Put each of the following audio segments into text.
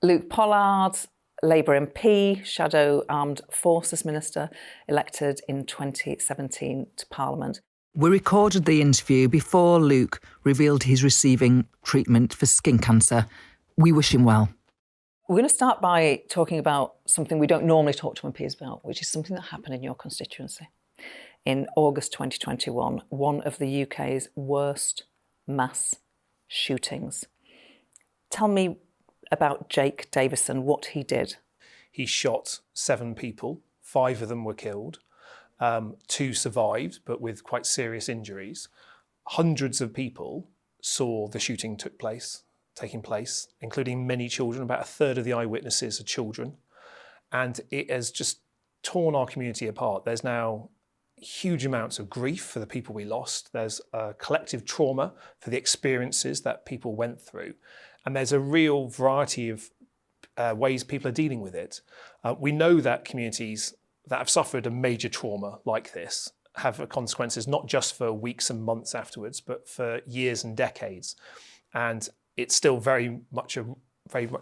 Luke Pollard, Labour MP, Shadow Armed Forces Minister, elected in 2017 to Parliament. We recorded the interview before Luke revealed he's receiving treatment for skin cancer. We wish him well. We're going to start by talking about something we don't normally talk to MPs about, which is something that happened in your constituency. In August 2021, one of the UK's worst mass shootings. Tell me about Jake Davison, what he did. He shot 7 people, 5 of them were killed, 2 survived, but with quite serious injuries. Hundreds of people saw the shooting taking place, including many children. About a third of the eyewitnesses are children. And it has just torn our community apart. There's now huge amounts of grief for the people we lost. There's a collective trauma for the experiences that people went through. And there's a real variety of ways people are dealing with it. We know that communities that have suffered a major trauma like this have consequences not just for weeks and months afterwards, but for years and decades. And it's still very much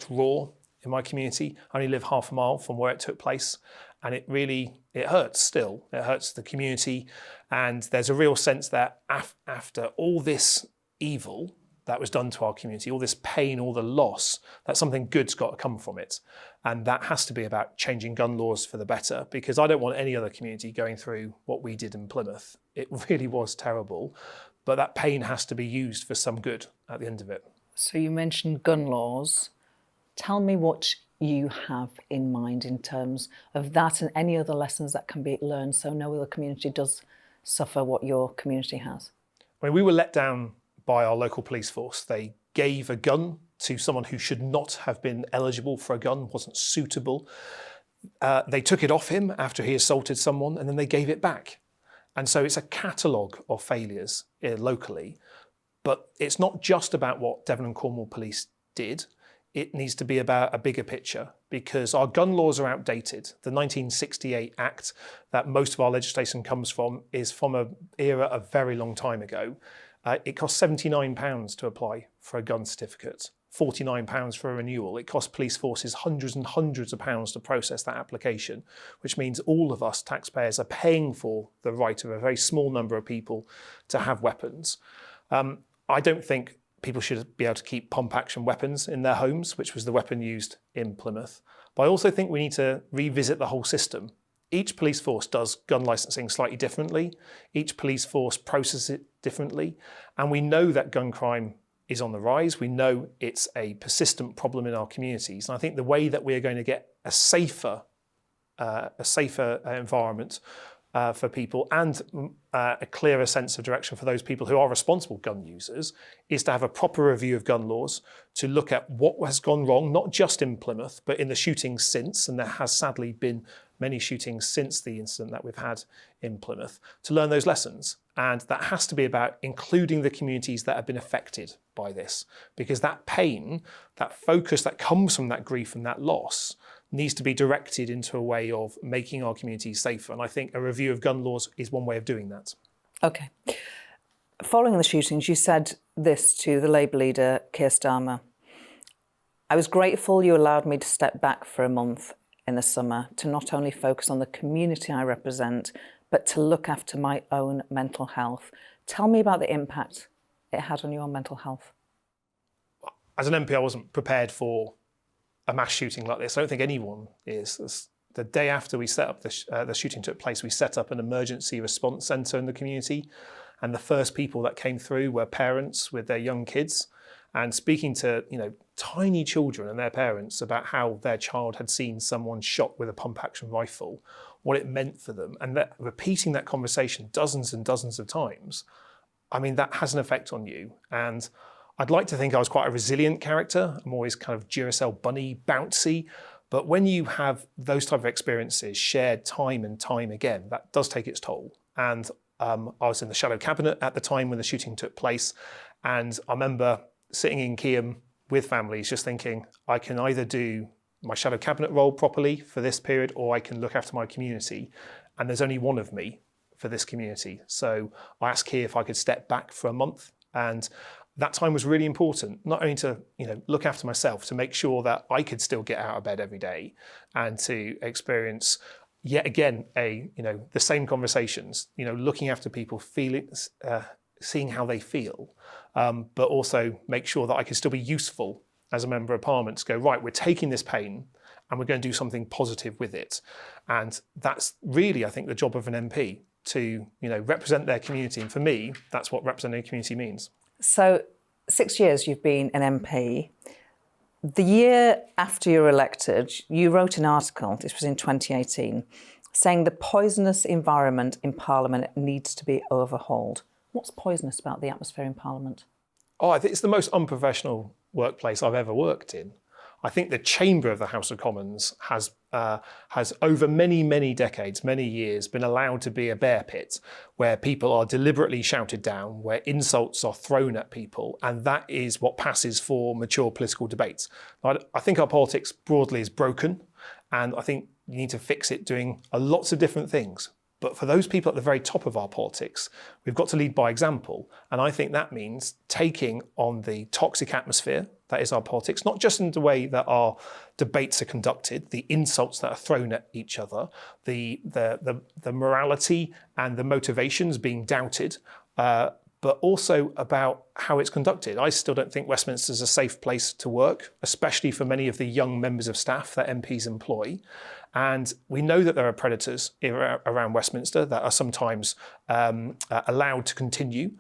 raw in my community. I only live half a mile from where it took place, and it hurts still. It hurts the community, and there's a real sense that after all this evil that was done to our community, all this pain, all the loss, that something good's got to come from it. And that has to be about changing gun laws for the better, because I don't want any other community going through what we did in Plymouth. It really was terrible, but that pain has to be used for some good at the end of it. So you mentioned gun laws. Tell me what you have in mind in terms of that and any other lessons that can be learned so no other community does suffer what your community has. I mean, we were let down by our local police force. They gave a gun to someone who should not have been eligible for a gun, wasn't suitable. They took it off him after he assaulted someone, and then they gave it back. And so it's a catalogue of failures locally. But it's not just about what Devon and Cornwall Police did. It needs to be about a bigger picture, because our gun laws are outdated. The 1968 Act that most of our legislation comes from is from an era a very long time ago. It costs £79 to apply for a gun certificate, £49 for a renewal. It costs police forces hundreds and hundreds of pounds to process that application, which means all of us taxpayers are paying for the right of a very small number of people to have weapons. I don't think people should be able to keep pump-action weapons in their homes, which was the weapon used in Plymouth. But I also think we need to revisit the whole system. Each police force does gun licensing slightly differently. Each police force processes it differently. And we know that gun crime is on the rise. We know it's a persistent problem in our communities. And I think the way that we are going to get a safer environment for people, and a clearer sense of direction for those people who are responsible gun users, is to have a proper review of gun laws, to look at what has gone wrong, not just in Plymouth, but in the shootings since, and there has sadly been many shootings since the incident that we've had in Plymouth, to learn those lessons. And that has to be about including the communities that have been affected by this, because that pain, that focus that comes from that grief and that loss, needs to be directed into a way of making our communities safer. And I think a review of gun laws is one way of doing that. Okay. Following the shootings, you said this to the Labour leader, Keir Starmer. I was grateful you allowed me to step back for a month in the summer to not only focus on the community I represent, but to look after my own mental health. Tell me about the impact it had on your mental health. As an MP, I wasn't prepared for a mass shooting like this. I don't think anyone is. The day after we set up the shooting took place, we set up an emergency response centre in the community, and the first people that came through were parents with their young kids, and speaking to tiny children and their parents about how their child had seen someone shot with a pump-action rifle, what it meant for them, and that repeating that conversation dozens and dozens of times. I mean, that has an effect on you. And I'd like to think I was quite a resilient character. I'm always kind of Duracell bunny, bouncy. But when you have those type of experiences shared time and time again, that does take its toll. And I was in the shadow cabinet at the time when the shooting took place. And I remember sitting in Keyham with families just thinking, I can either do my shadow cabinet role properly for this period, or I can look after my community. And there's only one of me for this community. So I asked Keir if I could step back for a month. And that time was really important, not only to look after myself, to make sure that I could still get out of bed every day and to experience yet again the same conversations, looking after people, feeling, seeing how they feel, but also make sure that I could still be useful as a member of Parliament to go, right, we're taking this pain and we're going to do something positive with it. And that's really, I think, the job of an MP, to represent their community. And for me, that's what representing a community means. So 6 years you've been an MP. The year after you were elected, you wrote an article, this was in 2018, saying the poisonous environment in Parliament needs to be overhauled. What's poisonous about the atmosphere in Parliament? I think it's the most unprofessional workplace I've ever worked in. I think the chamber of the House of Commons has over many, many decades, many years, been allowed to be a bear pit where people are deliberately shouted down, where insults are thrown at people, and that is what passes for mature political debates. I think our politics broadly is broken, and I think you need to fix it doing lots of different things. But for those people at the very top of our politics, we've got to lead by example. And I think that means taking on the toxic atmosphere that is our politics, not just in the way that our debates are conducted, the insults that are thrown at each other, the morality and the motivations being doubted, but also about how it's conducted. I still don't think Westminster is a safe place to work, especially for many of the young members of staff that MPs employ. And we know that there are predators around Westminster that are sometimes allowed to continue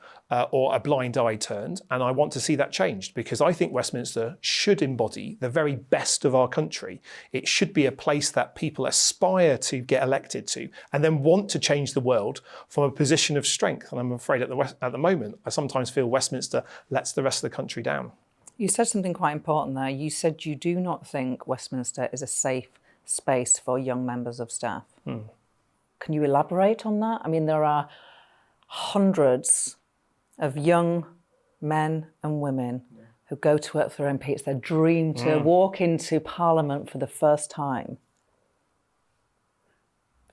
or a blind eye turned. And I want to see that changed, because I think Westminster should embody the very best of our country. It should be a place that people aspire to get elected to and then want to change the world from a position of strength. And I'm afraid at the moment, I sometimes feel Westminster lets the rest of the country down. You said something quite important there. You said you do not think Westminster is a safe space for young members of staff. Can you elaborate on that? I mean, there are hundreds of young men and women who go to work for MP. It's their dream to walk into Parliament for the first time.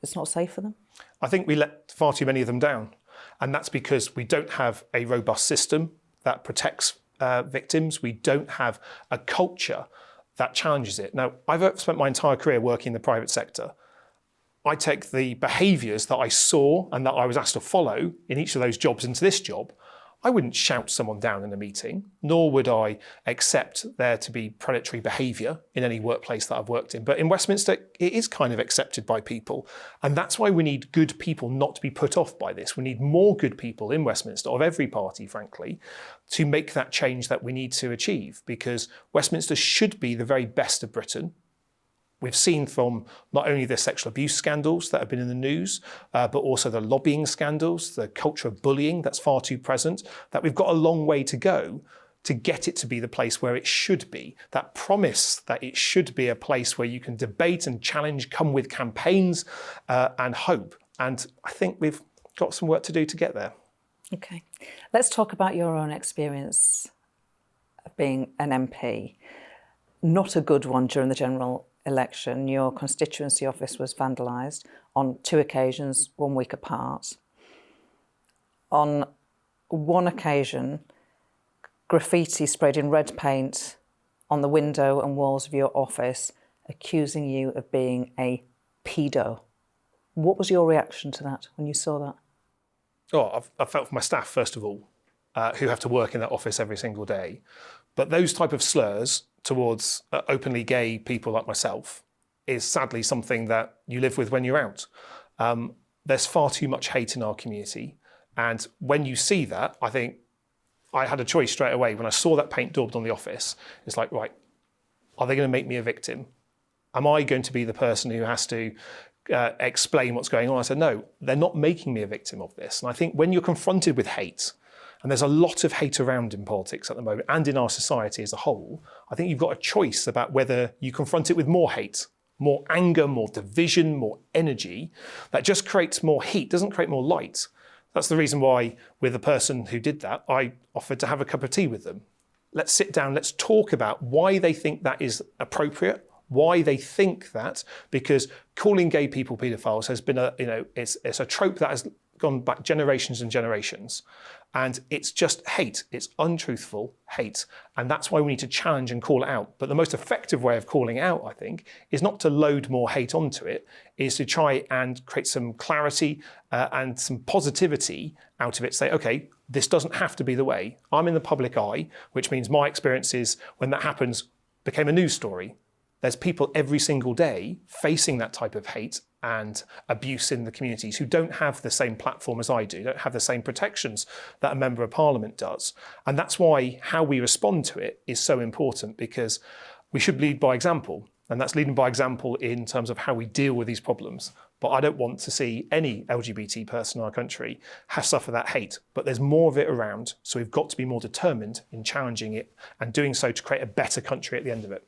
It's not safe for them? I think we let far too many of them down. And that's because we don't have a robust system that protects victims. We don't have a culture that challenges it. Now, I've spent my entire career working in the private sector. I take the behaviours that I saw and that I was asked to follow in each of those jobs into this job. I wouldn't shout someone down in a meeting, nor would I accept there to be predatory behaviour in any workplace that I've worked in. But in Westminster, it is kind of accepted by people. And that's why we need good people not to be put off by this. We need more good people in Westminster, of every party, frankly, to make that change that we need to achieve, because Westminster should be the very best of Britain. We've seen from not only the sexual abuse scandals that have been in the news, but also the lobbying scandals, the culture of bullying that's far too present, that we've got a long way to go to get it to be the place where it should be. That promise that it should be a place where you can debate and challenge, come with campaigns and hope. And I think we've got some work to do to get there. Okay. Let's talk about your own experience of being an MP. Not a good one during the general election. Your constituency office was vandalised on 2 occasions, 1 week apart. On one occasion, graffiti sprayed in red paint on the window and walls of your office, accusing you of being a pedo. What was your reaction to that when you saw that? I felt for my staff, first of all, who have to work in that office every single day. But those type of slurs towards openly gay people like myself is sadly something that you live with when you're out. There's far too much hate in our community. And when you see that, I think I had a choice straight away. When I saw that paint daubed on the office, it's like, right, are they going to make me a victim? Am I going to be the person who has to explain what's going on? I said, no, they're not making me a victim of this. And I think when you're confronted with hate, and there's a lot of hate around in politics at the moment and in our society as a whole, I think you've got a choice about whether you confront it with more hate, more anger, more division, more energy. That just creates more heat, doesn't create more light. That's the reason why with the person who did that, I offered to have a cup of tea with them. Let's sit down, let's talk about why they think that is appropriate, why they think that, because calling gay people paedophiles has been it's a trope that has gone back generations and generations. And it's just hate. It's untruthful hate. And that's why we need to challenge and call it out. But the most effective way of calling out, I think, is not to load more hate onto it, is to try and create some clarity and some positivity out of it. Say, okay, this doesn't have to be the way. I'm in the public eye, which means my experiences when that happens became a news story. There's people every single day facing that type of hate and abuse in the communities who don't have the same platform as I do, don't have the same protections that a Member of Parliament does. And that's why how we respond to it is so important, because we should lead by example. And that's leading by example in terms of how we deal with these problems. But I don't want to see any LGBT person in our country suffer that hate. But there's more of it around, so we've got to be more determined in challenging it and doing so to create a better country at the end of it.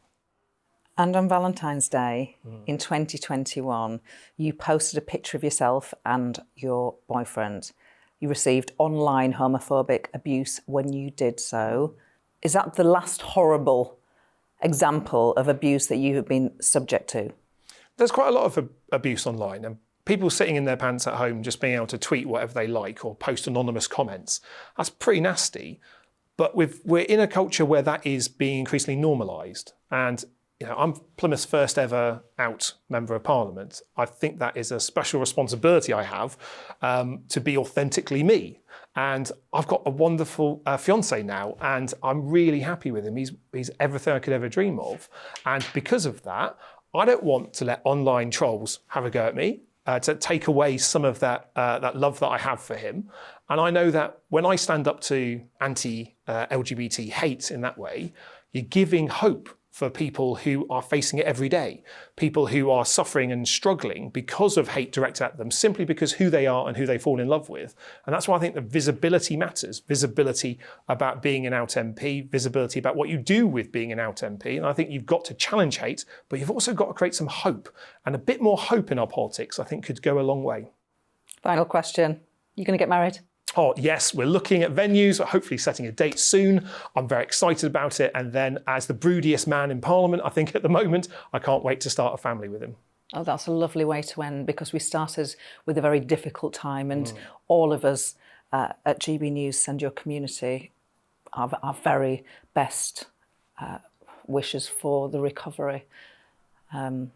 And on Valentine's Day in 2021, you posted a picture of yourself and your boyfriend. You received online homophobic abuse when you did so. Is that the last horrible example of abuse that you have been subject to? There's quite a lot of abuse online, and people sitting in their pants at home just being able to tweet whatever they like or post anonymous comments. That's pretty nasty. But we're in a culture where that is being increasingly normalised. And I'm Plymouth's first ever out Member of Parliament. I think that is a special responsibility I have to be authentically me. And I've got a wonderful fiance now, and I'm really happy with him. He's everything I could ever dream of. And because of that, I don't want to let online trolls have a go at me, to take away some of that love that I have for him. And I know that when I stand up to anti-LGBT hate in that way, you're giving hope for people who are facing it every day, people who are suffering and struggling because of hate directed at them, simply because who they are and who they fall in love with. And that's why I think the visibility matters. Visibility about being an out MP, visibility about what you do with being an out MP. And I think you've got to challenge hate, but you've also got to create some hope. And a bit more hope in our politics, I think, could go a long way. Final question. You going to get married? Oh, yes, we're looking at venues, hopefully setting a date soon. I'm very excited about it. And then as the broodiest man in Parliament, I think at the moment, I can't wait to start a family with him. Oh, that's a lovely way to end, because we started with a very difficult time, and all of us at GB News send your community our very best wishes for the recovery and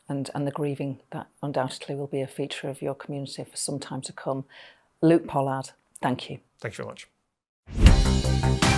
the grieving that undoubtedly will be a feature of your community for some time to come. Luke Pollard, thank you. Thank you very much.